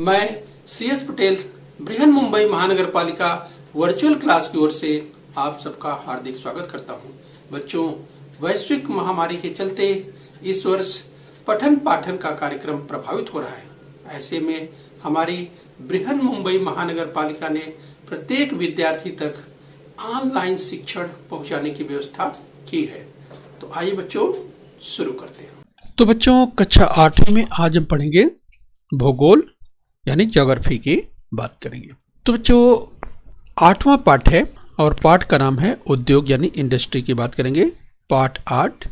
मैं CS पटेल बृहन मुंबई महानगर पालिका वर्चुअल क्लास की ओर से आप सबका हार्दिक स्वागत करता हूं। बच्चों, वैश्विक महामारी के चलते इस वर्ष पठन पाठन का कार्यक्रम प्रभावित हो रहा है। ऐसे में हमारी बृहन मुंबई महानगर पालिका ने प्रत्येक विद्यार्थी तक ऑनलाइन शिक्षण पहुंचाने की व्यवस्था की है। तो आइए बच्चों शुरू करते हैं। तो बच्चों, कक्षा 8 में आज हम पढ़ेंगे भूगोल यानी ज्योग्राफी की बात करेंगे। तो बच्चों, 8वां पाठ है और पाठ का नाम है उद्योग यानी इंडस्ट्री की बात करेंगे। पाठ 8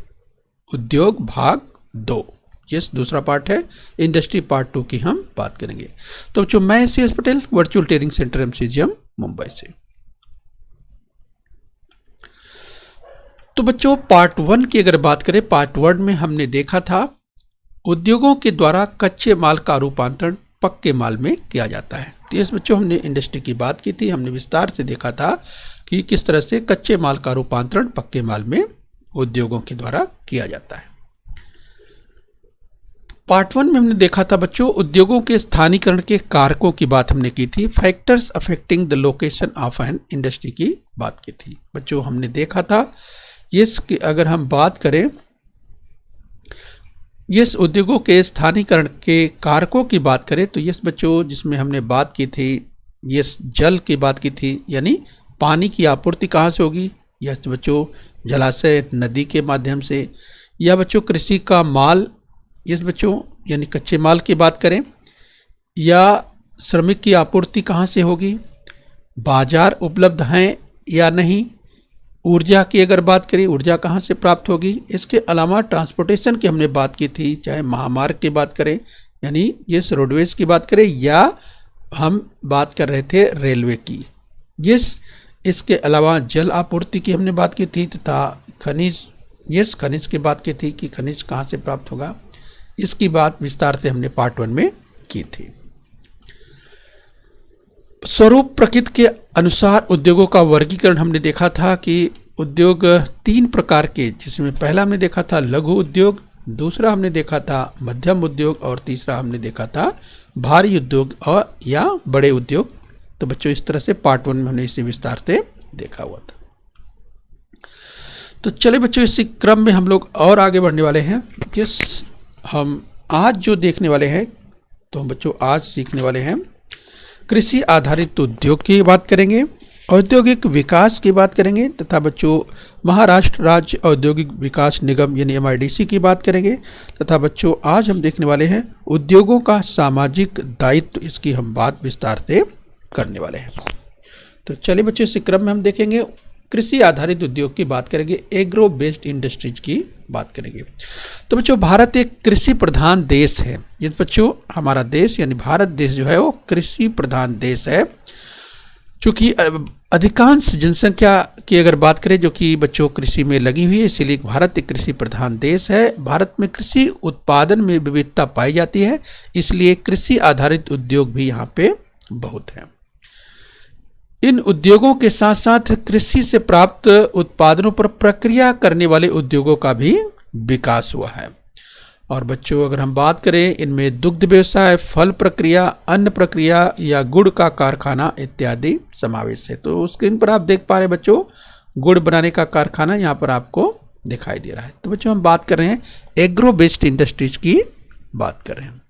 उद्योग भाग 2, यस दूसरा पार्ट है। इंडस्ट्री पार्ट 2 की हम बात करेंगे। तो बच्चों, मैं CS Patel virtual training centre MCGM Mumbai से। तो बच्चों, पार्ट 1 की अगर बात करें, पार्ट 1 में हमने देखा था उद्योगों के द्वारा कच्चे माल का रूपांतरण पक्के माल में किया जाता है। तो इस बच्चों हमने इंडस्ट्री की बात की थी। हमने विस्तार से देखा था कि किस तरह से कच्चे माल का रूपांतरण पक्के माल में उद्योगों के द्वारा किया जाता है। पार्ट 1 में हमने देखा था बच्चों उद्योगों के स्थानीकरण के कारकों की बात हमने की थी। Factors affecting the location of an industry की बात की थी। बच्चों, हमने देखा था इसकी अगर हम बात करें, यस उद्योगों के स्थानीकरण के कारकों की बात करें तो यस बच्चों, जिसमें हमने बात की थी यस जल की बात की थी, यानी पानी की आपूर्ति कहाँ से होगी। यस बच्चों, जलाशय नदी के माध्यम से। या बच्चों कृषि का माल, यस बच्चों यानी कच्चे माल की बात करें, या श्रमिक की आपूर्ति कहाँ से होगी, बाजार उपलब्ध हैं या नहीं। ऊर्जा की अगर बात करें, ऊर्जा कहाँ से प्राप्त होगी। इसके अलावा ट्रांसपोर्टेशन की हमने बात की थी, चाहे महामार्ग की बात करें यानी यस रोडवेज की बात करें, या हम बात कर रहे थे रेलवे की। यस इसके अलावा जल आपूर्ति की हमने बात की थी, तथा खनिज, यस खनिज की बात की थी कि खनिज कहाँ से प्राप्त होगा। इसकी बात विस्तार से हमने पार्ट 1 में की थी। स्वरूप प्रकृति के अनुसार उद्योगों का वर्गीकरण हमने देखा था कि उद्योग 3 प्रकार के, जिसमें पहला हमने देखा था लघु उद्योग, दूसरा हमने देखा था मध्यम उद्योग और तीसरा हमने देखा था भारी उद्योग और या बड़े उद्योग। तो बच्चों, इस तरह से पार्ट 1 में हमने इसे विस्तार से देखा हुआ था। तो चले बच्चों, इसी क्रम में हम लोग और आगे बढ़ने वाले हैं। किस हम आज जो देखने वाले हैं, तो हम बच्चों आज सीखने वाले हैं कृषि आधारित उद्योग की बात करेंगे, औद्योगिक विकास की बात करेंगे, तथा बच्चों महाराष्ट्र राज्य औद्योगिक विकास निगम यानी MIDC की बात करेंगे। तथा बच्चों, आज हम देखने वाले हैं उद्योगों का सामाजिक दायित्व, इसकी हम बात विस्तार से करने वाले हैं। तो चलिए बच्चों, इस क्रम में हम देखेंगे कृषि आधारित उद्योग की बात करेंगे, एग्रो बेस्ड इंडस्ट्रीज की बात करेंगे। तो बच्चों, भारत एक कृषि प्रधान देश है। ये बच्चों हमारा देश यानी भारत देश जो है वो कृषि प्रधान देश है। चूँकि अधिकांश जनसंख्या की अगर बात करें जो कि बच्चों कृषि में लगी हुई है, इसीलिए भारत एक कृषि प्रधान देश है। भारत में कृषि उत्पादन में विविधता पाई जाती है, इसलिए कृषि आधारित उद्योग भी यहाँ पे बहुत हैं। इन उद्योगों के साथ साथ कृषि से प्राप्त उत्पादनों पर प्रक्रिया करने वाले उद्योगों का भी विकास हुआ है। और बच्चों, अगर हम बात करें, इनमें दुग्ध व्यवसाय, फल प्रक्रिया, अन्न प्रक्रिया या गुड़ का कारखाना इत्यादि समावेश है। तो स्क्रीन पर आप देख पा रहे हैं बच्चों, गुड़ बनाने का कारखाना यहाँ पर आपको दिखाई दे रहा है। तो बच्चों, हम बात कर रहे हैं एग्रो बेस्ड इंडस्ट्रीज की बात कर रहे हैं।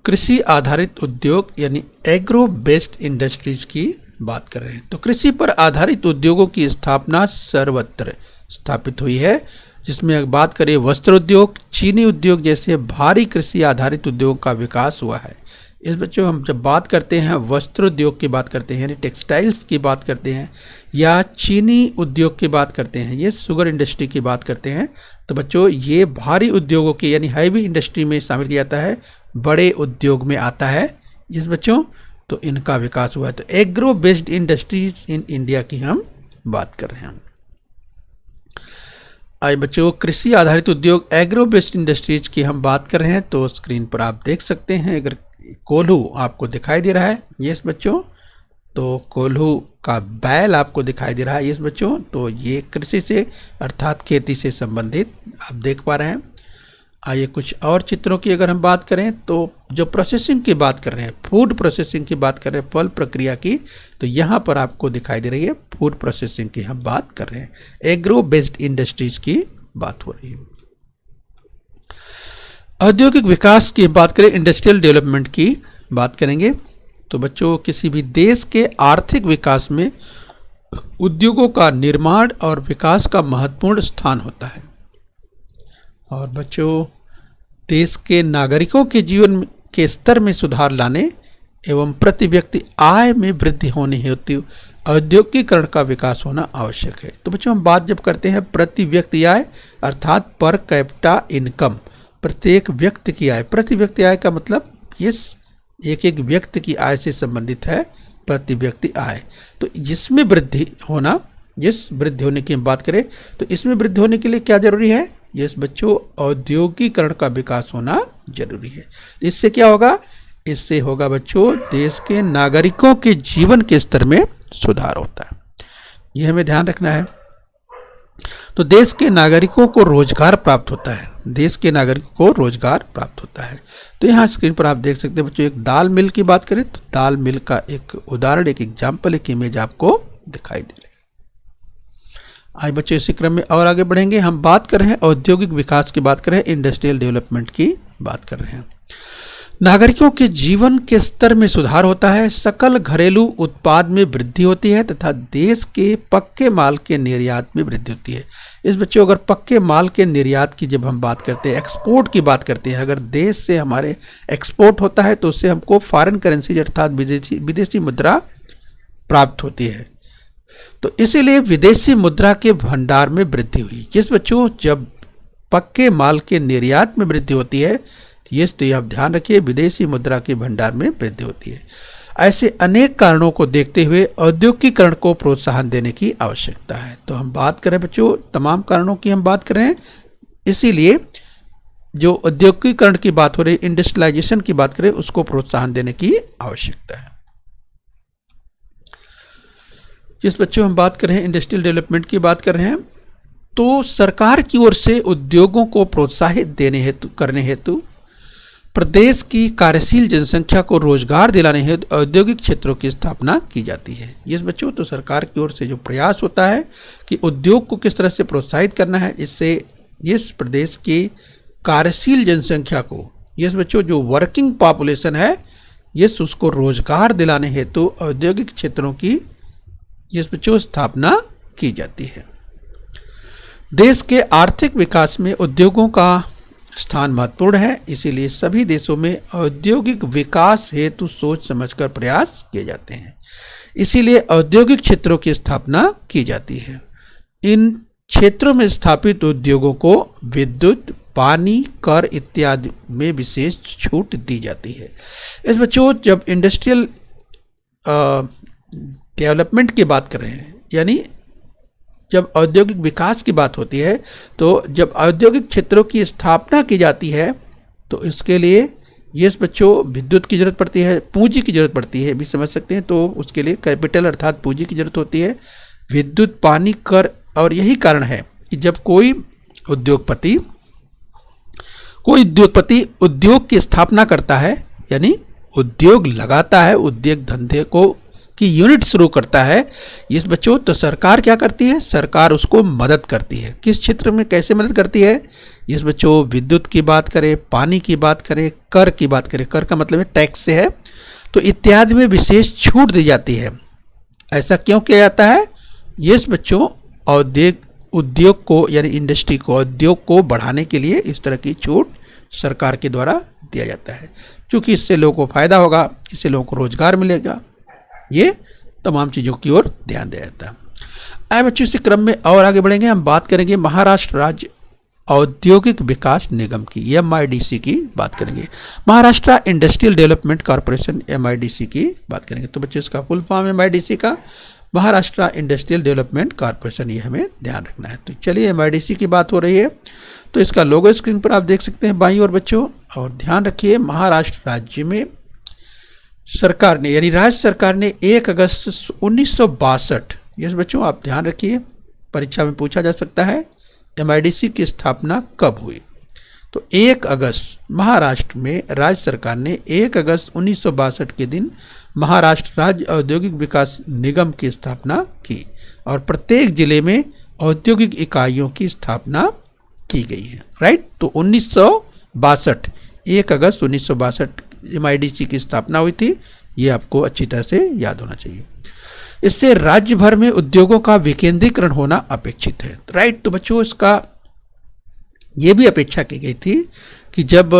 कृषि आधारित उद्योग यानी एग्रो बेस्ड इंडस्ट्रीज की बात कर रहे हैं। तो कृषि पर आधारित उद्योगों की स्थापना सर्वत्र स्थापित हुई है, जिसमें बात करें वस्त्र उद्योग, चीनी उद्योग जैसे भारी कृषि आधारित उद्योगों का विकास हुआ है। इस बच्चों, हम जब बात करते हैं वस्त्र उद्योग की बात करते हैं यानी टेक्सटाइल्स की बात करते हैं, या चीनी उद्योग की बात करते हैं, ये शुगर इंडस्ट्री की बात करते हैं, तो बच्चों ये भारी उद्योगों के यानी हैवी इंडस्ट्री में शामिल किया जाता है, बड़े उद्योग में आता है। इस बच्चों, तो इनका विकास हुआ है। तो agro based industries in India की हम बात कर रहे हैं। आइए बच्चों, कृषि आधारित उद्योग एग्रो बेस्ड इंडस्ट्रीज की हम बात कर रहे हैं। तो स्क्रीन पर आप देख सकते हैं, अगर कोल्हू आपको दिखाई दे रहा है, यस बच्चों, तो कोल्हू का बैल आपको दिखाई दे रहा है, यस बच्चों, तो ये कृषि से अर्थात खेती से संबंधित आप देख पा रहे हैं। आइए कुछ और चित्रों की अगर हम बात करें तो जो प्रोसेसिंग की बात कर रहे हैं, फूड प्रोसेसिंग की बात कर रहे हैं, फल प्रक्रिया की, तो यहाँ पर आपको दिखाई दे रही है फूड प्रोसेसिंग की हम बात कर रहे हैं, एग्रो बेस्ड इंडस्ट्रीज की बात हो रही है। औद्योगिक विकास की बात करें, इंडस्ट्रियल डेवलपमेंट की बात करेंगे, तो बच्चों किसी भी देश के आर्थिक विकास में उद्योगों का निर्माण और विकास का महत्वपूर्ण स्थान होता है। और बच्चों देश के नागरिकों के जीवन के स्तर में सुधार लाने एवं प्रति व्यक्ति आय में वृद्धि होने हेतु औद्योगिकीकरण का विकास होना आवश्यक है। तो बच्चों हम बात जब करते हैं प्रति व्यक्ति आय अर्थात पर कैपिटा इनकम, प्रत्येक व्यक्ति की आय, प्रति व्यक्ति आय का मतलब इस एक एक व्यक्ति की आय से संबंधित है प्रति व्यक्ति आय। तो जिसमें वृद्धि होना, जिस वृद्धि होने की हम बात करें तो इसमें वृद्धि होने के लिए क्या जरूरी है? यस बच्चों, औद्योगिकीकरण का विकास होना जरूरी है। इससे क्या होगा? इससे होगा बच्चों देश के नागरिकों के जीवन के स्तर में सुधार होता है, यह हमें ध्यान रखना है। तो देश के नागरिकों को रोजगार प्राप्त होता है, देश के नागरिकों को रोजगार प्राप्त होता है। तो यहाँ स्क्रीन पर आप देख सकते हैं बच्चों, एक दाल मिल की बात करें तो दाल मिल का एक उदाहरण, एक एग्जाम्पल, एक इमेज आपको दिखाई दे रही है। आज बच्चों इसी क्रम में और आगे बढ़ेंगे। हम बात कर रहे हैं औद्योगिक विकास की बात कर रहे हैं, इंडस्ट्रियल डेवलपमेंट की बात कर रहे हैं। नागरिकों के जीवन के स्तर में सुधार होता है, सकल घरेलू उत्पाद में वृद्धि होती है तथा देश के पक्के माल के निर्यात में वृद्धि होती है। इस बच्चों अगर पक्के माल के निर्यात की जब हम बात करते हैं, एक्सपोर्ट की बात करते हैं, अगर देश से हमारे एक्सपोर्ट होता है तो उससे हमको फॉरेन करेंसी अर्थात विदेशी मुद्रा प्राप्त होती है। तो इसीलिए विदेशी मुद्रा के भंडार में वृद्धि हुई। जिस बच्चों जब पक्के माल के निर्यात में वृद्धि होती है, ये तो आप ध्यान रखिए, विदेशी मुद्रा के भंडार में वृद्धि होती है। ऐसे अनेक कारणों को देखते हुए औद्योगिकीकरण को प्रोत्साहन देने की आवश्यकता है। तो हम बात करें बच्चों, तमाम कारणों की हम बात कर रहे हैं, इसीलिए जो औद्योगिकीकरण की बात हो रही, इंडस्ट्रियलाइजेशन की बात करें, उसको प्रोत्साहन देने की आवश्यकता है। जिस बच्चों हम बात कर रहे हैं इंडस्ट्रियल डेवलपमेंट की बात कर रहे हैं, तो सरकार की ओर से उद्योगों को प्रोत्साहित करने हेतु प्रदेश की कार्यशील जनसंख्या को रोजगार दिलाने हेतु औद्योगिक क्षेत्रों की स्थापना की जाती है। ये बच्चों तो सरकार की ओर से जो प्रयास होता है कि उद्योग को किस तरह से प्रोत्साहित करना है, इससे इस प्रदेश की कार्यशील जनसंख्या को, ये बच्चों जो वर्किंग पॉपुलेशन है, ये उसको रोजगार दिलाने हेतु औद्योगिक क्षेत्रों की ये बच्चों स्थापना की जाती है। देश के आर्थिक विकास में उद्योगों का स्थान महत्वपूर्ण है, इसीलिए सभी देशों में औद्योगिक विकास हेतु सोच समझकर प्रयास किए जाते हैं। इसीलिए औद्योगिक क्षेत्रों की स्थापना की जाती है। इन क्षेत्रों में स्थापित उद्योगों को विद्युत, पानी, कर इत्यादि में विशेष छूट दी जाती है। इस बच्चों जब इंडस्ट्रियल डेवलपमेंट की बात कर रहे हैं, यानी जब औद्योगिक विकास की बात होती है, तो जब औद्योगिक क्षेत्रों की स्थापना की जाती है तो इसके लिए ये बच्चों विद्युत की जरूरत पड़ती है, पूंजी की जरूरत पड़ती है, भी समझ सकते हैं। तो उसके लिए कैपिटल अर्थात पूंजी की जरूरत होती है, विद्युत, पानी, कर। और यही कारण है कि जब कोई उद्योगपति उद्योग की स्थापना करता है, यानी उद्योग लगाता है, उद्योग धंधे को की यूनिट शुरू करता है, इस बच्चों तो सरकार क्या करती है? सरकार उसको मदद करती है। किस क्षेत्र में कैसे मदद करती है? इस बच्चों विद्युत की बात करें, पानी की बात करें, कर की बात करें, कर का मतलब है टैक्स से है, तो इत्यादि में विशेष छूट दी जाती है। ऐसा क्यों किया जाता है? ये बच्चों उद्योग को यानी इंडस्ट्री को, उद्योग को बढ़ाने के लिए इस तरह की छूट सरकार के द्वारा दिया जाता है, क्योंकि इससे लोगों को फायदा होगा, इससे लोगों को रोजगार मिलेगा। ये तमाम चीज़ों की ओर ध्यान दिया जाता है। आए बच्चों इसी क्रम में और आगे बढ़ेंगे। हम बात करेंगे महाराष्ट्र राज्य औद्योगिक विकास निगम की, MIDC की बात करेंगे। Maharashtra industrial development corporation, MIDC की बात करेंगे। तो बच्चों इसका फुल फॉर्म है MIDC का, महाराष्ट्र इंडस्ट्रियल डेवलपमेंट कॉर्पोरेशन, ये हमें ध्यान रखना है। तो चलिए MIDC की बात हो रही है, तो इसका लोगो स्क्रीन पर आप देख सकते हैं बाईं ओर बच्चों। और ध्यान रखिए, महाराष्ट्र राज्य में सरकार ने, यानी राज्य सरकार ने 1 अगस्त 1962, यस बच्चों आप ध्यान रखिए, परीक्षा में पूछा जा सकता है, MIDC की स्थापना कब हुई? तो 1 अगस्त महाराष्ट्र में राज्य सरकार ने 1 अगस्त 1962 के दिन महाराष्ट्र राज्य औद्योगिक विकास निगम की स्थापना की और प्रत्येक जिले में औद्योगिक इकाइयों की स्थापना की गई है। राइट, तो 1962 1 अगस्त 1962 MIDC की स्थापना हुई थी। ये आपको अच्छी तरह से याद होना चाहिए। इससे राज्य भर में उद्योगों का विकेंद्रीकरण होना अपेक्षित है। राइट, तो बच्चों इसका ये भी अपेक्षा की गई थी कि जब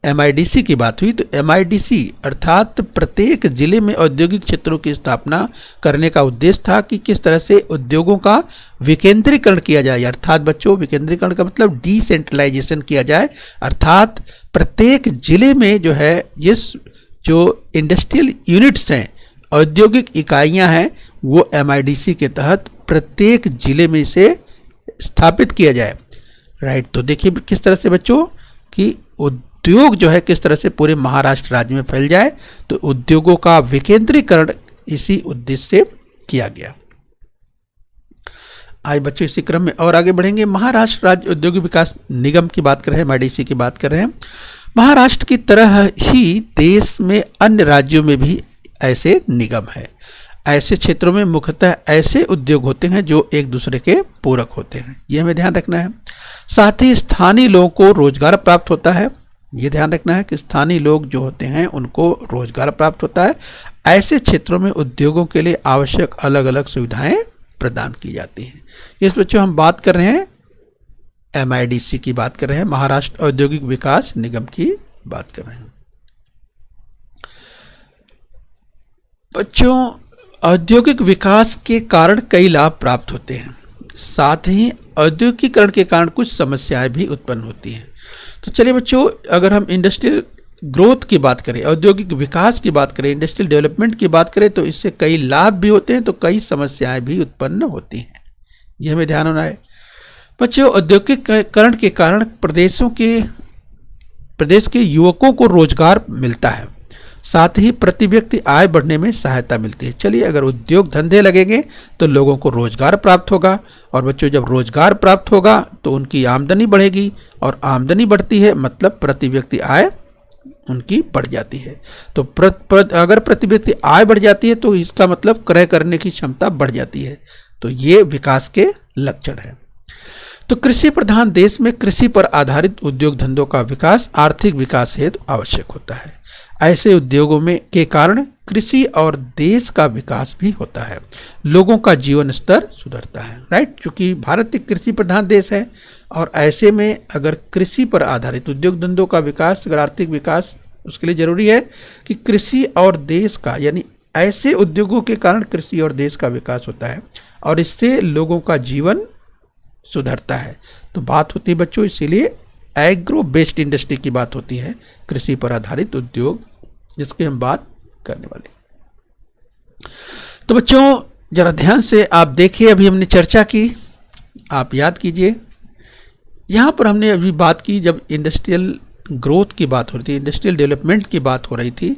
MIDC की बात हुई तो MIDC अर्थात प्रत्येक जिले में औद्योगिक क्षेत्रों की स्थापना करने का उद्देश्य था कि किस तरह से उद्योगों का विकेंद्रीकरण किया जाए। अर्थात बच्चों विकेंद्रीकरण का मतलब डिसेंट्रलाइजेशन किया जाए, अर्थात प्रत्येक जिले में जो है इस जो इंडस्ट्रियल यूनिट्स हैं, औद्योगिक इकाइयां हैं, वो MIDC के तहत प्रत्येक जिले में इसे स्थापित किया जाए। राइट, तो देखिए किस तरह से बच्चों कि उद्योग जो है किस तरह से पूरे महाराष्ट्र राज्य में फैल जाए, तो उद्योगों का विकेंद्रीकरण इसी उद्देश्य से किया गया। आज बच्चों इसी क्रम में और आगे बढ़ेंगे। महाराष्ट्र राज्य औद्योगिक विकास निगम की बात कर रहे हैं, MIDC की बात कर रहे हैं। महाराष्ट्र की तरह ही देश में अन्य राज्यों में भी ऐसे निगम है। ऐसे क्षेत्रों में मुख्यतः ऐसे उद्योग होते हैं जो एक दूसरे के पूरक होते हैं, ये हमें ध्यान रखना है। साथ ही स्थानीय लोगों को रोजगार प्राप्त होता है, ये ध्यान रखना है कि स्थानीय लोग जो होते हैं उनको रोजगार प्राप्त होता है। ऐसे क्षेत्रों में उद्योगों के लिए आवश्यक अलग अलग सुविधाएं प्रदान की जाती हैं। इस बच्चों हम बात कर रहे हैं MIDC की बात कर रहे हैं, महाराष्ट्र औद्योगिक विकास निगम की बात कर रहे हैं। बच्चों औद्योगिक विकास के कारण कई लाभ प्राप्त होते हैं, साथ ही औद्योगिकीकरण के कारण कुछ समस्याएं भी उत्पन्न होती हैं। तो चलिए बच्चों, अगर हम इंडस्ट्रियल ग्रोथ की बात करें, औद्योगिक विकास की बात करें, इंडस्ट्रियल डेवलपमेंट की बात करें, तो इससे कई लाभ भी होते हैं तो कई समस्याएं भी उत्पन्न होती हैं, ये हमें ध्यान होना है। बच्चों औद्योगिकीकरण के कारण प्रदेश के युवकों को रोजगार मिलता है, साथ ही प्रति व्यक्ति आय बढ़ने में सहायता मिलती है। चलिए, अगर उद्योग धंधे लगेंगे तो लोगों को रोजगार प्राप्त होगा, और बच्चों जब रोजगार प्राप्त होगा तो उनकी आमदनी बढ़ेगी, और आमदनी बढ़ती है मतलब प्रति व्यक्ति आय उनकी बढ़ जाती है। तो अगर प्रति व्यक्ति आय बढ़ जाती है तो इसका मतलब क्रय करने की क्षमता बढ़ जाती है, तो ये विकास के लक्षण है। तो कृषि प्रधान देश में कृषि पर आधारित उद्योग धंधों का विकास आर्थिक विकास हेतु आवश्यक होता है। ऐसे उद्योगों में के कारण कृषि और देश का विकास भी होता है, लोगों का जीवन स्तर सुधरता है। राइट, क्योंकि भारत एक कृषि प्रधान देश है, और ऐसे में अगर कृषि पर आधारित उद्योग धंधों का विकास, अगर आर्थिक विकास, उसके लिए जरूरी है कि कृषि और देश का, यानी ऐसे उद्योगों के कारण कृषि और देश का विकास होता है, और इससे लोगों का जीवन सुधरता है। तो बात होती है बच्चों इसीलिए एग्रो बेस्ड इंडस्ट्री की बात होती है, कृषि पर आधारित उद्योग, जिसकी हम बात करने वाले। तो बच्चों जरा ध्यान से आप देखिए, अभी हमने चर्चा की, आप याद कीजिए। यहाँ पर हमने अभी बात की जब इंडस्ट्रियल ग्रोथ की बात हो रही थी, इंडस्ट्रियल डेवलपमेंट की बात हो रही थी।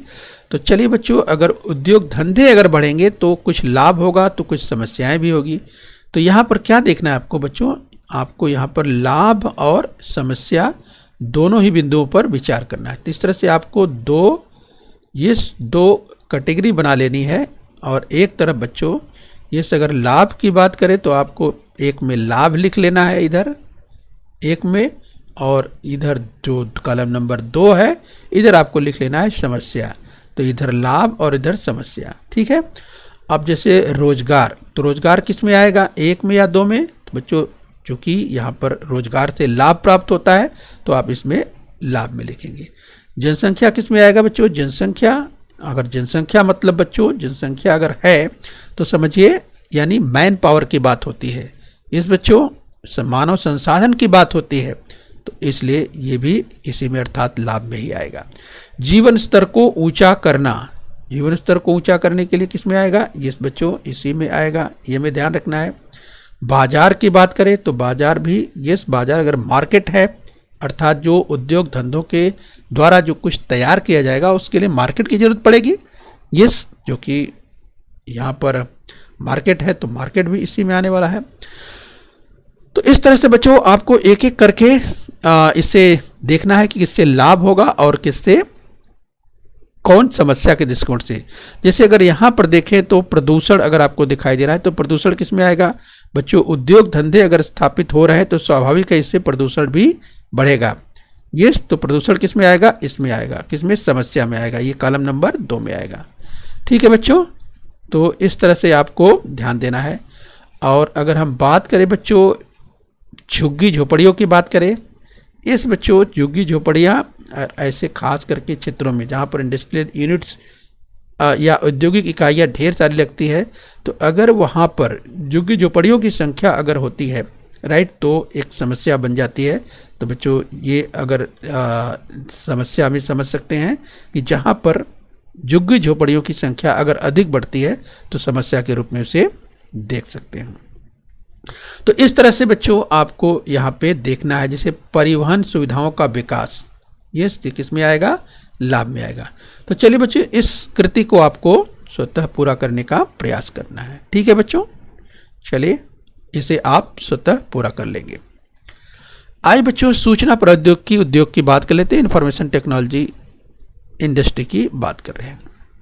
तो चलिए बच्चों, अगर उद्योग धंधे अगर बढ़ेंगे तो कुछ लाभ होगा तो कुछ समस्याएं भी होगी। तो यहाँ पर क्या देखना है आपको बच्चों, आपको यहाँ पर लाभ और समस्या दोनों ही बिंदुओं पर विचार करना है। तो इस तरह से आपको दो कैटेगरी बना लेनी है, और एक तरफ बच्चों ये अगर लाभ की बात करें तो आपको एक में लाभ लिख लेना है इधर एक में, और इधर जो कॉलम नंबर 2 है इधर आपको लिख लेना है समस्या। तो इधर लाभ और इधर समस्या, ठीक है। अब जैसे रोजगार, तो रोजगार किस में आएगा, 1 में या 2 में? तो बच्चों चूंकि यहाँ पर रोजगार से लाभ प्राप्त होता है तो आप इसमें लाभ में लिखेंगे। जनसंख्या किस में आएगा बच्चों, जनसंख्या, अगर जनसंख्या मतलब बच्चों जनसंख्या अगर है तो समझिए यानी मैन पावर की बात होती है, इस बच्चों मानव संसाधन की बात होती है, तो इसलिए ये भी इसी में अर्थात लाभ में ही आएगा। जीवन स्तर को ऊंचा करना, जीवन स्तर को ऊंचा करने के लिए किस में आएगा, ये बच्चों इसी में आएगा, ये में ध्यान रखना है। बाजार की बात करें तो बाजार भी, ये बाजार अगर मार्केट है अर्थात जो उद्योग धंधों के द्वारा जो कुछ तैयार किया जाएगा उसके लिए मार्केट की जरूरत पड़ेगी, यस, जो कि यहाँ पर मार्केट है तो मार्केट भी इसी में आने वाला है। तो इस तरह से बच्चों आपको एक एक करके इससे देखना है कि किससे लाभ होगा और किससे कौन समस्या के दृष्टिकोण से। जैसे अगर यहाँ पर देखें तो प्रदूषण अगर आपको दिखाई दे रहा है तो प्रदूषण किस में आएगा बच्चों, उद्योग धंधे अगर स्थापित हो रहे हैं तो स्वाभाविक है इससे प्रदूषण भी बढ़ेगा। यस, तो प्रदूषण किस में आएगा, इसमें आएगा, किसमें, समस्या में आएगा, ये कॉलम नंबर 2 में आएगा। ठीक है बच्चों, तो इस तरह से आपको ध्यान देना है। और अगर हम बात करें बच्चों झुग्गी झोपड़ियों की बात करें, इस बच्चों झुग्गी झोपड़ियाँ ऐसे खास करके क्षेत्रों में जहाँ पर इंडस्ट्रियल यूनिट्स या औद्योगिक इकाइयाँ ढेर सारी लगती है, तो अगर वहाँ पर झुग्गी झोपड़ियों की संख्या अगर होती है राइट, तो एक समस्या बन जाती है। तो बच्चों ये अगर समस्या में समझ सकते हैं कि जहाँ पर झुग्गी झोपड़ियों की संख्या अगर अधिक बढ़ती है तो समस्या के रूप में उसे देख सकते हैं। तो इस तरह से बच्चों आपको यहाँ पे देखना है। जैसे परिवहन सुविधाओं का विकास, ये किस में आएगा, लाभ में आएगा। तो चलिए बच्चों इस कृति को आपको स्वतः पूरा करने का प्रयास करना है। ठीक है बच्चों, चलिए इसे आप स्वतः पूरा कर लेंगे। आइए बच्चों सूचना प्रौद्योगिकी उद्योग की बात कर लेते हैं, इंफॉर्मेशन टेक्नोलॉजी इंडस्ट्री की बात कर रहे हैं।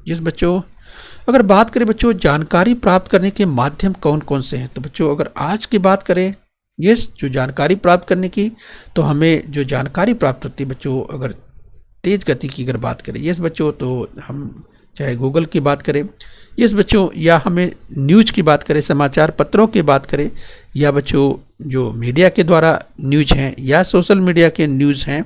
जिस बच्चों अगर बात करें बच्चों जानकारी प्राप्त करने के माध्यम कौन कौन से हैं, तो बच्चों अगर आज की बात करें यस जो जानकारी प्राप्त करने की, तो हमें जो जानकारी प्राप्त होती है बच्चों अगर तेज गति की अगर बात करें यस बच्चों, तो हम चाहे गूगल की बात करें यस बच्चों, या हमें न्यूज की बात करें, समाचार पत्रों की बात करें, या बच्चों जो मीडिया के द्वारा न्यूज हैं या सोशल मीडिया के न्यूज़ हैं,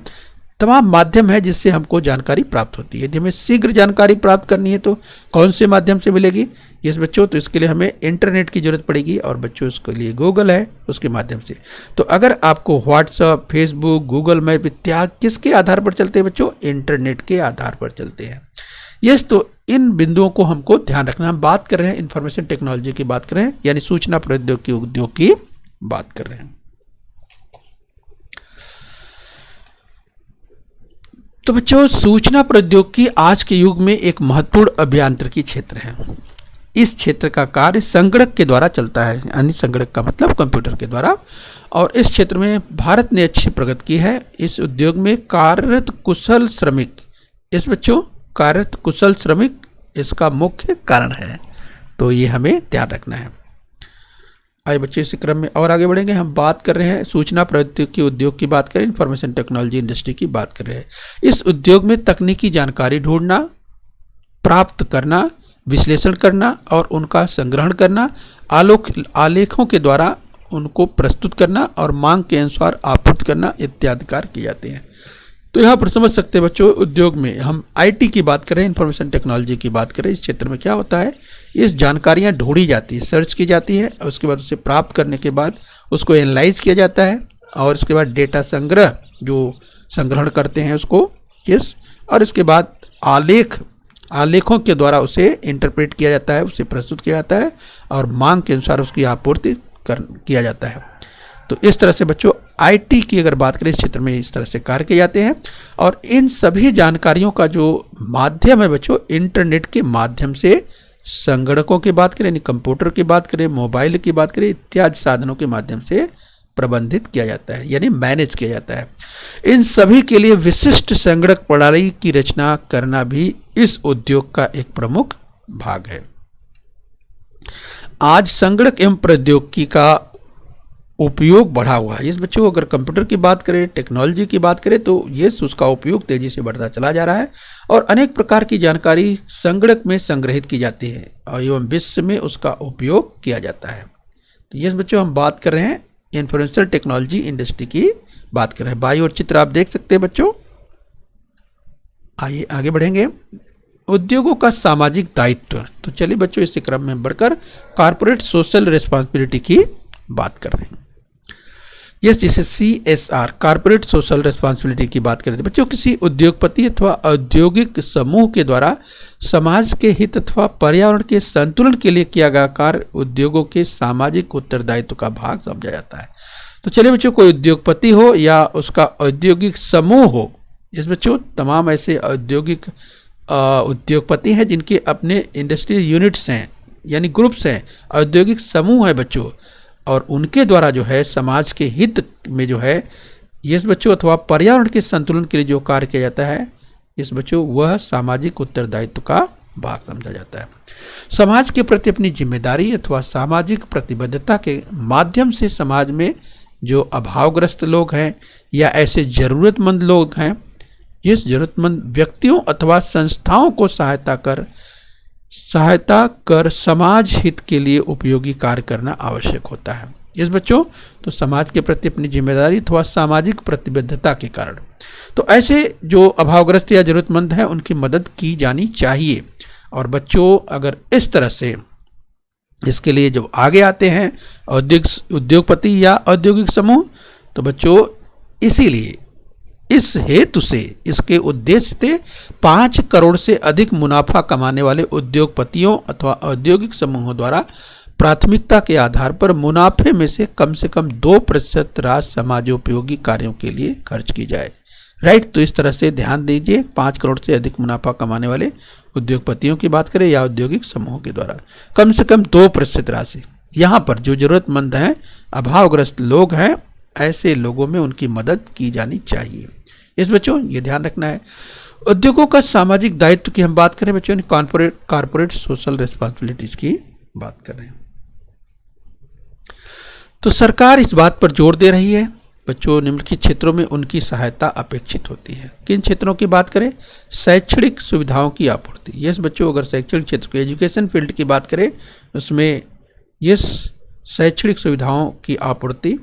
तमाम माध्यम है जिससे हमको जानकारी प्राप्त होती है। यदि हमें शीघ्र जानकारी प्राप्त करनी है तो कौन से माध्यम से मिलेगी यस बच्चों, तो इसके लिए हमें इंटरनेट की जरूरत पड़ेगी और बच्चों इसके लिए गूगल है उसके माध्यम से। तो अगर आपको व्हाट्सअप, फेसबुक, गूगल मैप इत्यादि किसके आधार पर चलते हैं बच्चों, इंटरनेट के आधार पर चलते हैं। यस, तो इन बिंदुओं को हमको ध्यान रखना। हम बात कर रहे हैं इंफॉर्मेशन टेक्नोलॉजी की बात कर रहे हैं, यानी सूचना प्रौद्योगिकी उद्योग की बात कर रहे हैं। तो बच्चों सूचना प्रौद्योगिकी आज के युग में एक महत्वपूर्ण अभियांत्रिकी क्षेत्र है। इस क्षेत्र का कार्य संगणक के द्वारा चलता है, यानी संगणक का मतलब कंप्यूटर के द्वारा, और इस क्षेत्र में भारत ने अच्छी प्रगति की है। इस उद्योग में कार्यरत कुशल श्रमिक, इस बच्चों कार्यरत कुशल श्रमिक इसका मुख्य कारण है, तो ये हमें ध्यान रखना है। आइए बच्चे इस क्रम में और आगे बढ़ेंगे। हम बात कर रहे हैं सूचना प्रौद्योगिकी उद्योग की बात करें, इंफॉर्मेशन टेक्नोलॉजी इंडस्ट्री की बात कर रहे हैं। इस उद्योग में तकनीकी जानकारी ढूंढना, प्राप्त करना, विश्लेषण करना और उनका संग्रहण करना, आलेखों के द्वारा उनको प्रस्तुत करना और मांग के अनुसार आपूर्ति करना इत्यादि कार्य किए जाते हैं। तो यहाँ पर समझ सकते हैं बच्चों उद्योग में हम आईटी की बात करें, इंफॉर्मेशन टेक्नोलॉजी की बात करें, इस क्षेत्र में क्या होता है, इस जानकारियाँ ढूंढी जाती है, सर्च की जाती है और उसके बाद उसे प्राप्त करने के बाद उसको एनालाइज किया जाता है और उसके बाद डेटा संग्रह जो संग्रहण करते हैं उसको यस, और इसके बाद आलेखों के द्वारा उसे इंटरप्रेट किया जाता है, उसे प्रस्तुत किया जाता है और मांग के अनुसार उसकी आपूर्ति किया जाता है। तो इस तरह से बच्चों आईटी की अगर बात करें इस क्षेत्र में इस तरह से कार्य किए जाते हैं। और इन सभी जानकारियों का जो माध्यम है बच्चों इंटरनेट के माध्यम से, संगणकों की बात करें यानी कंप्यूटर की बात करें, मोबाइल की बात करें, इत्यादि साधनों के माध्यम से प्रबंधित किया जाता है यानी मैनेज किया जाता है। इन सभी के लिए विशिष्ट संगणक प्रणाली की रचना करना भी इस उद्योग का एक प्रमुख भाग है। आज संगणक एवं प्रौद्योगिकी का उपयोग बढ़ा हुआ है। इस बच्चों अगर कंप्यूटर की बात करें, टेक्नोलॉजी की बात करें तो ये उसका उपयोग तेजी से बढ़ता चला जा रहा है और अनेक प्रकार की जानकारी संगणक में संग्रहित की जाती है और एवं विश्व में उसका उपयोग किया जाता है। तो ये बच्चों हम बात कर रहे हैं इंफॉर्मेशन टेक्नोलॉजी इंडस्ट्री की बात कर रहे हैं। बाई और चित्र आप देख सकते हैं बच्चों। आइए आगे बढ़ेंगे। उद्योगों का सामाजिक दायित्व, तो चलिए बच्चों इस क्रम में बढ़कर कॉर्पोरेट सोशल रिस्पॉन्सिबिलिटी की बात कर रहे हैं। यस, जैसे CSR कॉर्पोरेट सोशल रिस्पॉन्सिबिलिटी की बात करें तो बच्चों किसी उद्योगपति अथवा औद्योगिक समूह के द्वारा समाज के हित अथवा पर्यावरण के संतुलन के लिए किया गया कार्य उद्योगों के सामाजिक उत्तरदायित्व का भाग समझा जाता है। तो चलिए बच्चों कोई उद्योगपति हो या उसका औद्योगिक समूह हो, इस बच्चों तमाम ऐसे औद्योगिक उद्योगपति हैं जिनके अपने इंडस्ट्रियल यूनिट्स हैं यानी ग्रुप्स हैं, औद्योगिक समूह है बच्चों, और उनके द्वारा जो है समाज के हित में जो है यस बच्चों, अथवा पर्यावरण के संतुलन के लिए जो कार्य किया जाता है, इस बच्चों वह सामाजिक उत्तरदायित्व का भाग समझा जाता है। समाज के प्रति अपनी जिम्मेदारी अथवा सामाजिक प्रतिबद्धता के माध्यम से समाज में जो अभावग्रस्त लोग हैं या ऐसे जरूरतमंद लोग हैं, इस जरूरतमंद व्यक्तियों अथवा संस्थाओं को सहायता कर समाज हित के लिए उपयोगी कार्य करना आवश्यक होता है। इस बच्चों तो समाज के प्रति अपनी जिम्मेदारी अथवा सामाजिक प्रतिबद्धता के कारण तो ऐसे जो अभावग्रस्त या जरूरतमंद हैं उनकी मदद की जानी चाहिए। और बच्चों अगर इस तरह से इसके लिए जब आगे आते हैं उद्योगपति या औद्योगिक समूह, तो बच्चों इसीलिए इस हेतु से इसके उद्देश्य से 5 करोड़ से अधिक मुनाफा कमाने वाले उद्योगपतियों अथवा औद्योगिक समूहों द्वारा प्राथमिकता के आधार पर मुनाफे में से कम 2% राशि समाजोपयोगी कार्यों के लिए खर्च की जाए। राइट, तो इस तरह से ध्यान दीजिए, 5 करोड़ से अधिक मुनाफा कमाने वाले उद्योगपतियों की बात करें या औद्योगिक समूहों के द्वारा कम से कम 2% राशि, यहाँ पर जो जरूरतमंद हैं, अभावग्रस्त लोग हैं, ऐसे लोगों में उनकी मदद की जानी चाहिए। इस बच्चों ये ध्यान रखना है। उद्योगों का सामाजिक दायित्व की हम बात करें बच्चों, कॉर्पोरेट सोशल रिस्पॉन्सिबिलिटीज की बात कर रहे हैं, तो सरकार इस बात पर जोर दे रही है बच्चों निम्नलिखित क्षेत्रों में उनकी सहायता अपेक्षित होती है। किन क्षेत्रों की बात करें? शैक्षणिक सुविधाओं की आपूर्ति। यस बच्चों, अगर शैक्षणिक क्षेत्र की एजुकेशन फील्ड की बात करें उसमें यस शैक्षणिक सुविधाओं की आपूर्ति,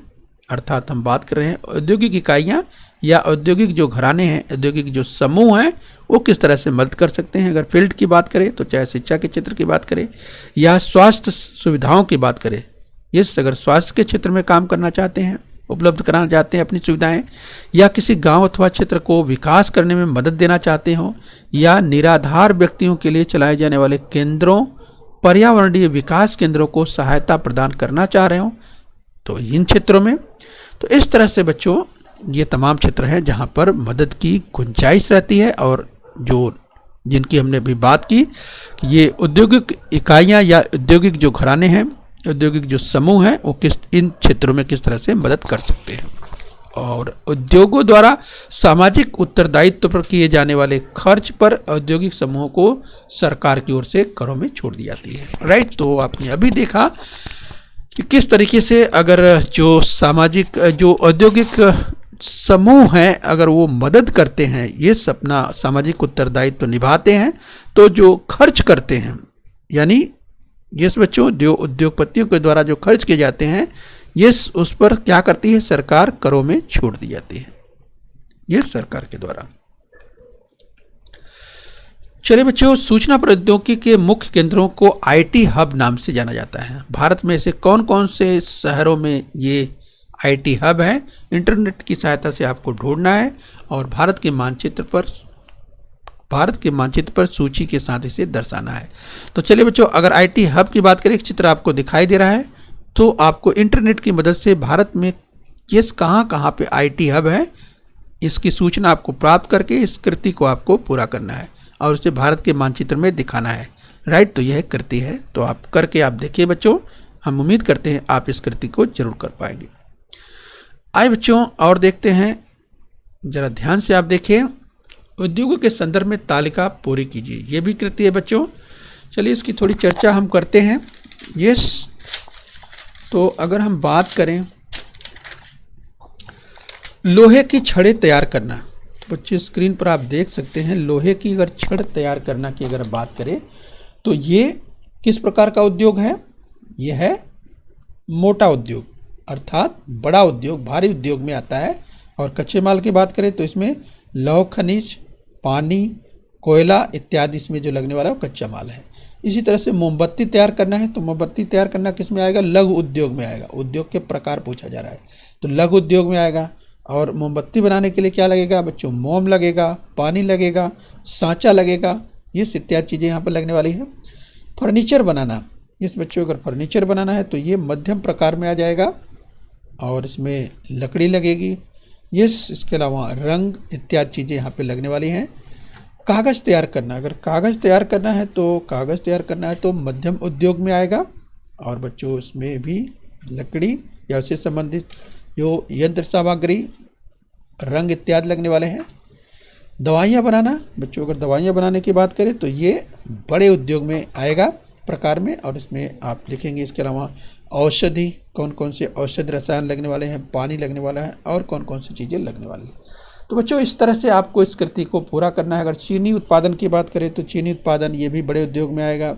अर्थात हम बात कर रहे हैं औद्योगिक इकाइयाँ या औद्योगिक जो घराने हैं, औद्योगिक जो समूह हैं, वो किस तरह से मदद कर सकते हैं। अगर फील्ड की बात करें तो चाहे शिक्षा के क्षेत्र की बात करें या स्वास्थ्य सुविधाओं की बात करें, यस अगर स्वास्थ्य के क्षेत्र में काम करना चाहते हैं, उपलब्ध कराना चाहते हैं अपनी सुविधाएं, या किसी गांव अथवा क्षेत्र को विकास करने में मदद देना चाहते हो, या निराधार व्यक्तियों के लिए चलाए जाने वाले केंद्रों, पर्यावरणीय विकास केंद्रों को सहायता प्रदान करना चाह रहे हो, तो इन क्षेत्रों में तो इस तरह से बच्चों ये तमाम क्षेत्र हैं जहां पर मदद की गुंजाइश रहती है। और जो जिनकी हमने अभी बात की, ये औद्योगिक इकाइयां या औद्योगिक जो घराने हैं, औद्योगिक जो समूह हैं, वो इन क्षेत्रों में किस तरह से मदद कर सकते हैं। और उद्योगों द्वारा सामाजिक उत्तरदायित्व पर किए जाने वाले खर्च पर औद्योगिक समूहों को सरकार की ओर से करों में छोड़ दी जाती है। राइट, तो आपने अभी देखा कि किस तरीके से अगर जो सामाजिक जो औद्योगिक समूह हैं अगर वो मदद करते हैं, ये अपना सामाजिक उत्तरदायित्व निभाते हैं, तो जो खर्च करते हैं, यानी यस बच्चों जो उद्योगपतियों के द्वारा जो खर्च किए जाते हैं, यस उस पर क्या करती है सरकार, करों में छोड़ दी जाती है, ये सरकार के द्वारा। चलिए बच्चों, सूचना प्रौद्योगिकी के मुख्य केंद्रों को आईटी हब नाम से जाना जाता है। भारत में से कौन कौन से शहरों में ये आईटी हब है, इंटरनेट की सहायता से आपको ढूंढना है और भारत के मानचित्र पर सूची के साथ इसे दर्शाना है। तो चलिए बच्चों, अगर आईटी हब की बात करें, एक चित्र आपको दिखाई दे रहा है, तो आपको इंटरनेट की मदद से भारत में किस कहाँ पे आईटी हब है, इसकी सूचना आपको प्राप्त करके इस कृति को आपको पूरा करना है और उसे भारत के मानचित्र में दिखाना है। राइट, तो यह कृति है, तो आप करके आप देखिए बच्चों, हम उम्मीद करते हैं आप इस कृति को जरूर कर पाएंगे। आइए बच्चों और देखते हैं, जरा ध्यान से आप देखिए, उद्योगों के संदर्भ में तालिका पूरी कीजिए, ये भी कृति है बच्चों। चलिए इसकी थोड़ी चर्चा हम करते हैं। यस, तो अगर हम बात करें लोहे की छड़ें तैयार करना, तो बच्चे स्क्रीन पर आप देख सकते हैं, लोहे की अगर छड़ तैयार करना की अगर बात करें तो ये किस प्रकार का उद्योग है, ये है मोटा उद्योग, अर्थात बड़ा उद्योग, भारी उद्योग में आता है। और कच्चे माल की बात करें तो इसमें लौह खनिज, पानी, कोयला इत्यादि इसमें जो लगने वाला है वो कच्चा माल है। इसी तरह से मोमबत्ती तैयार करना है, तो मोमबत्ती तैयार करना किस में आएगा, लघु उद्योग में आएगा। उद्योग के प्रकार पूछा जा रहा है तो लघु उद्योग में आएगा। और मोमबत्ती बनाने के लिए क्या लगेगा बच्चों, मोम लगेगा, पानी लगेगा, सांचा लगेगा, ये इत्यादि चीज़ें यहाँ पर लगने वाली है। फर्नीचर बनाना, इस बच्चों अगर फर्नीचर बनाना है तो ये मध्यम प्रकार में आ जाएगा और इसमें लकड़ी लगेगी। यस, इसके अलावा रंग इत्यादि चीज़ें यहाँ पे लगने वाली हैं। कागज़ तैयार करना, अगर कागज़ तैयार करना है तो मध्यम उद्योग में आएगा। और बच्चों इसमें भी लकड़ी या उससे संबंधित जो यंत्र सामग्री रंग इत्यादि लगने वाले हैं। दवाइयाँ बनाना, बच्चों अगर दवाइयाँ बनाने की बात करें तो ये बड़े उद्योग में आएगा प्रकार में, और इसमें आप लिखेंगे। इसके अलावा औषधि, कौन कौन से औषध रसायन लगने वाले हैं, पानी लगने वाला है, और कौन कौन सी चीज़ें लगने वाली हैं। तो बच्चों इस तरह से आपको इस कृति को पूरा करना है। अगर चीनी उत्पादन की बात करें तो चीनी उत्पादन ये भी बड़े उद्योग में आएगा।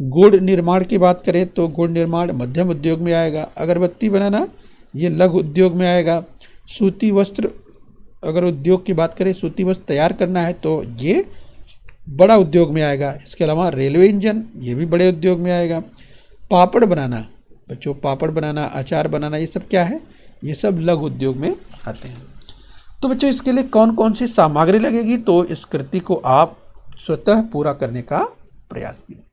गुड़ निर्माण की बात करें तो गुड़ निर्माण मध्यम उद्योग में आएगा। अगरबत्ती बनाना ये लघु उद्योग में आएगा। सूती वस्त्र, अगर उद्योग की बात करें, सूती वस्त्र तैयार करना है तो ये बड़ा उद्योग में आएगा। इसके अलावा रेलवे इंजन ये भी बड़े उद्योग में आएगा। पापड़ बनाना, बच्चों पापड़ बनाना, अचार बनाना, ये सब क्या है, ये सब लघु उद्योग में आते हैं। तो बच्चों इसके लिए कौन कौन सी सामग्री लगेगी, तो इस कृति को आप स्वतः पूरा करने का प्रयास कीजिए।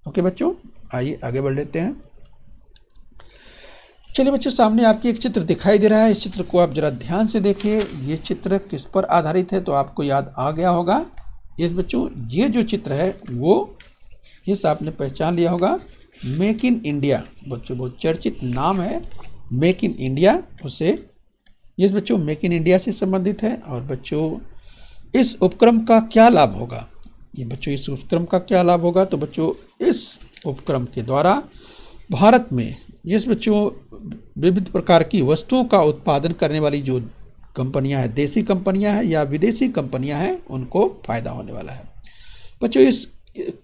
ओके बच्चों, आइए आगे बढ़ लेते हैं। चलिए बच्चों, सामने आपकी एक चित्र दिखाई दे रहा है। इस चित्र को आप जरा ध्यान से देखिए। ये चित्र किस पर आधारित है, तो आपको याद आ गया होगा। इस बच्चों ये जो चित्र है वो इस आपने पहचान लिया होगा, मेक इन इंडिया। बच्चों बहुत चर्चित नाम है मेक इन इंडिया, उसे इस बच्चों मेक इन इंडिया से संबंधित है। और बच्चों इस उपक्रम का क्या लाभ होगा, ये बच्चों इस उपक्रम का क्या लाभ होगा, तो बच्चों इस उपक्रम के द्वारा भारत में जिस बच्चों विविध प्रकार की वस्तुओं का उत्पादन करने वाली जो कंपनियां हैं, देसी कंपनियां हैं या विदेशी कंपनियां हैं, उनको फायदा होने वाला है। बच्चों इस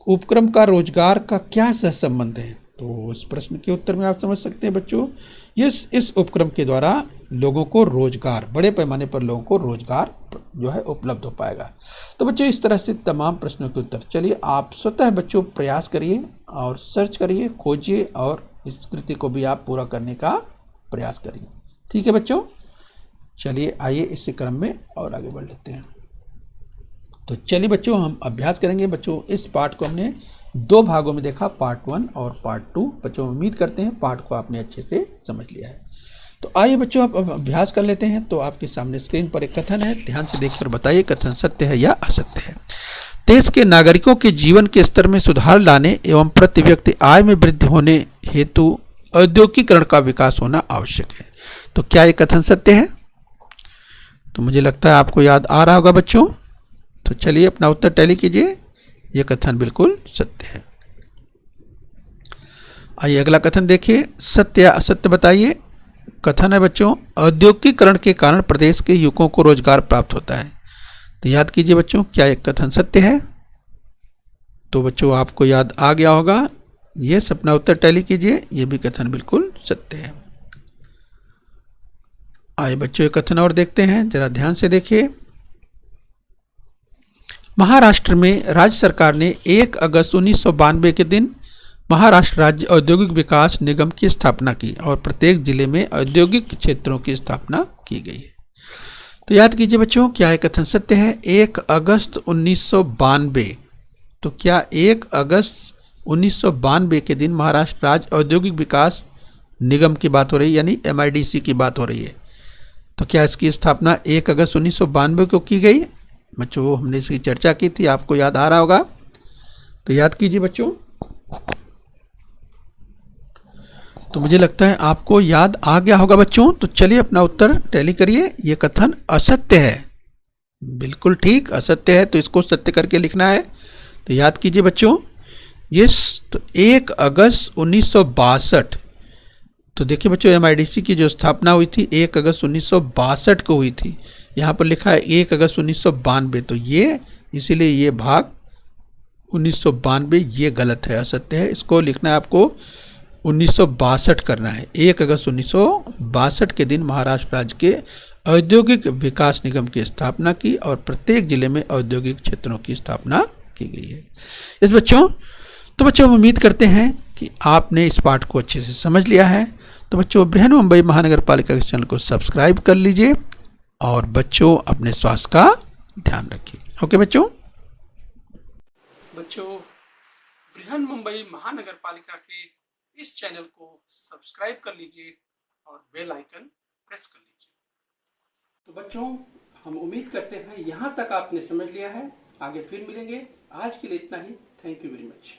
उपक्रम का रोजगार का क्या सहसंबंध है, तो इस प्रश्न के उत्तर में आप समझ सकते हैं बच्चों, इस उपक्रम के द्वारा लोगों को रोजगार, बड़े पैमाने पर लोगों को रोजगार जो है उपलब्ध हो पाएगा। तो बच्चों इस तरह से तमाम प्रश्नों के उत्तर, चलिए आप स्वतः बच्चों प्रयास करिए और सर्च करिए, खोजिए, और इस कृति को भी आप पूरा करने का प्रयास करिए। ठीक है बच्चों, चलिए आइए इसी क्रम में और आगे बढ़ लेते हैं। तो चलिए बच्चों हम अभ्यास करेंगे। बच्चों इस पाठ को हमने 2 भागों में देखा, पार्ट 1 और पार्ट 2। बच्चों उम्मीद करते हैं पाठ को आपने अच्छे से समझ लिया है। तो आइए बच्चों आप अभ्यास कर लेते हैं। तो आपके सामने स्क्रीन पर एक कथन है, ध्यान से देखकर बताइए कथन सत्य है या असत्य है। देश के नागरिकों के जीवन के स्तर में सुधार लाने एवं प्रति व्यक्ति आय में वृद्धि होने हेतु औद्योगिकीकरण का विकास होना आवश्यक है। तो क्या ये कथन सत्य है? तो मुझे लगता है आपको याद आ रहा होगा बच्चों। तो चलिए अपना उत्तर टैली कीजिए। यह कथन बिल्कुल सत्य है। आइए अगला कथन देखिए, सत्य या असत्य बताइए। कथन है बच्चों, औद्योगिकीकरण के कारण प्रदेश के युवकों को रोजगार प्राप्त होता है। तो याद कीजिए बच्चों, क्या एक कथन सत्य है? तो बच्चों आपको याद आ गया होगा। ये अपना उत्तर टैली कीजिए, ये भी कथन बिल्कुल सत्य है। आइए बच्चों एक कथन और देखते हैं, जरा ध्यान से देखिए। महाराष्ट्र में राज्य सरकार ने 1 अगस्त 1992 के दिन महाराष्ट्र राज्य औद्योगिक विकास निगम की स्थापना की और प्रत्येक जिले में औद्योगिक क्षेत्रों की स्थापना की गई है। तो याद कीजिए बच्चों, क्या यह कथन सत्य है? 1 अगस्त 1992। तो क्या 1 अगस्त 1992 के दिन महाराष्ट्र राज्य औद्योगिक विकास निगम की बात हो रही है, यानी MIDC की बात हो रही है। तो क्या इसकी स्थापना 1 अगस्त 1992 को की गई? बच्चों हमने इसकी चर्चा की थी, आपको याद आ रहा होगा। तो याद कीजिए बच्चों। तो मुझे लगता है आपको याद आ गया होगा बच्चों। तो चलिए अपना उत्तर टैली करिए। यह कथन असत्य है। बिल्कुल ठीक, असत्य है, तो इसको सत्य करके लिखना है। तो याद कीजिए बच्चों, ये तो 1 अगस्त 1962। तो देखिए बच्चों, MIDC की जो स्थापना हुई थी 1 अगस्त 1962 को हुई थी। यहाँ पर लिखा है 1 अगस्त 1992। तो ये इसीलिए ये भाग 1992 ये गलत है, असत्य है। इसको लिखना है आपको 1962 करना है। 1 अगस्त 1962 के दिन महाराष्ट्र राज्य के औद्योगिक विकास निगम की स्थापना की और प्रत्येक जिले में औद्योगिक क्षेत्रों की स्थापना की गई है। इस बच्चों, तो बच्चों हम उम्मीद करते हैं कि आपने इस पाठ को अच्छे से समझ लिया है। तो बच्चों बृहन मुंबई महानगर पालिका के चैनल को सब्सक्राइब कर लीजिए और बच्चों अपने स्वास्थ्य का ध्यान रखिए। ओके बच्चों। बच्चों बृहन मुंबई महानगर पालिका के इस चैनल को सब्सक्राइब कर लीजिए और बेल आइकन प्रेस कर लीजिए। तो बच्चों हम उम्मीद करते हैं यहाँ तक आपने समझ लिया है। आगे फिर मिलेंगे। आज के लिए इतना ही। Thank you very much.